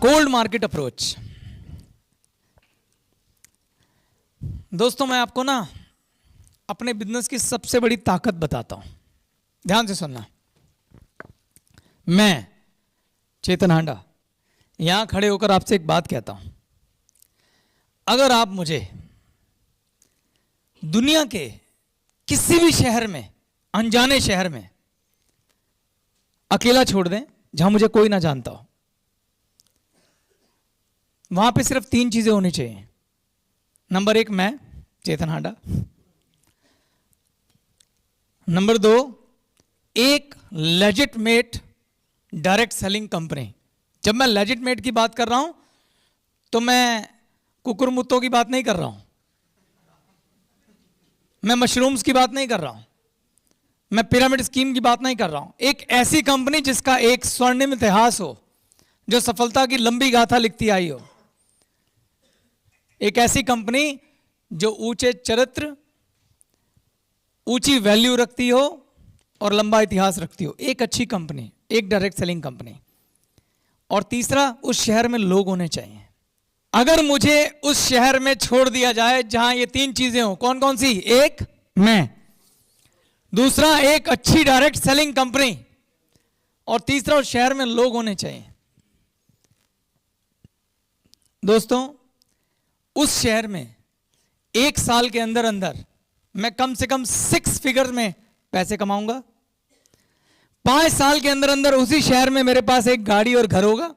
Cold market approach. दोस्तों, मैं आपको ना अपने बिजनेस की सबसे बड़ी ताकत बताता हूं, ध्यान से सुनना। मैं चेतन हांडा यहां खड़े होकर आपसे एक बात कहता हूं, अगर आप मुझे दुनिया के किसी भी शहर में, अनजाने शहर में अकेला छोड़ दें जहां मुझे कोई ना जानता हो, वहां पे सिर्फ 3 चीजें होनी चाहिए। नंबर 1, मैं चेतन हांडा। नंबर 2, एक लेजिटमेट डायरेक्ट सेलिंग कंपनी। जब मैं लेजिटमेट की बात कर रहा हूं तो मैं कुकुरमुत्तों की बात नहीं कर रहा हूं, मैं मशरूम्स की बात नहीं कर रहा हूं, मैं पिरामिड स्कीम की बात नहीं कर रहा हूं। एक ऐसी कंपनी जिसका एक स्वर्णिम इतिहास हो, जो सफलता की लंबी गाथा लिखती आई हो। एक ऐसी कंपनी जो ऊंचे चरित्र, ऊंची वैल्यू रखती हो और लंबा इतिहास रखती हो। एक अच्छी कंपनी, एक डायरेक्ट सेलिंग कंपनी। और तीसरा, उस शहर में लोग होने चाहिए। अगर मुझे उस शहर में छोड़ दिया जाए जहां ये 3 चीजें हो, कौन कौन सी? एक, मैं। दूसरा, एक अच्छी डायरेक्ट सेलिंग कंपनी। और तीसरा, उस शहर में लोग होने चाहिए। दोस्तों, उस शहर में 1 साल के अंदर अंदर मैं कम से कम 6 फिगर में पैसे कमाऊंगा। 5 साल के अंदर अंदर उसी शहर में मेरे पास एक गाड़ी और घर होगा।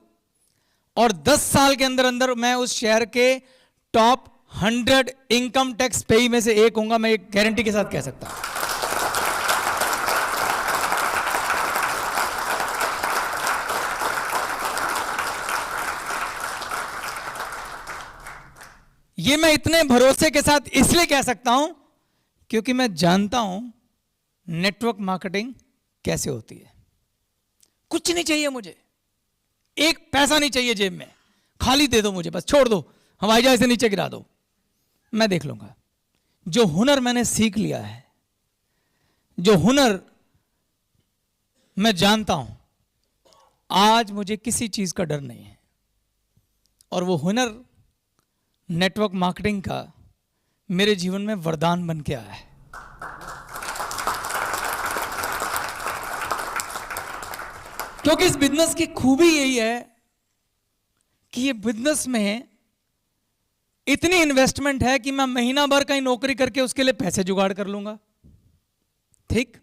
और 10 साल के अंदर अंदर मैं उस शहर के टॉप 100 इनकम टैक्स पेई में से एक होऊंगा। मैं एक गारंटी के साथ कह सकता हूं। ये मैं इतने भरोसे के साथ इसलिए कह सकता हूं क्योंकि मैं जानता हूं नेटवर्क मार्केटिंग कैसे होती है। कुछ नहीं चाहिए मुझे, एक पैसा नहीं चाहिए जेब में, खाली दे दो मुझे, बस छोड़ दो, हवाई जहाज से नीचे गिरा दो, मैं देख लूंगा। जो हुनर मैंने सीख लिया है, जो हुनर मैं जानता हूं, आज मुझे किसी चीज का डर नहीं है। और वो हुनर नेटवर्क मार्केटिंग का मेरे जीवन में वरदान बन के आया है। क्योंकि इस बिजनेस की खूबी यही है कि ये बिजनेस में इतनी इन्वेस्टमेंट है कि मैं महीना भर कहीं नौकरी करके उसके लिए पैसे जुगाड़ कर लूंगा। ठीक,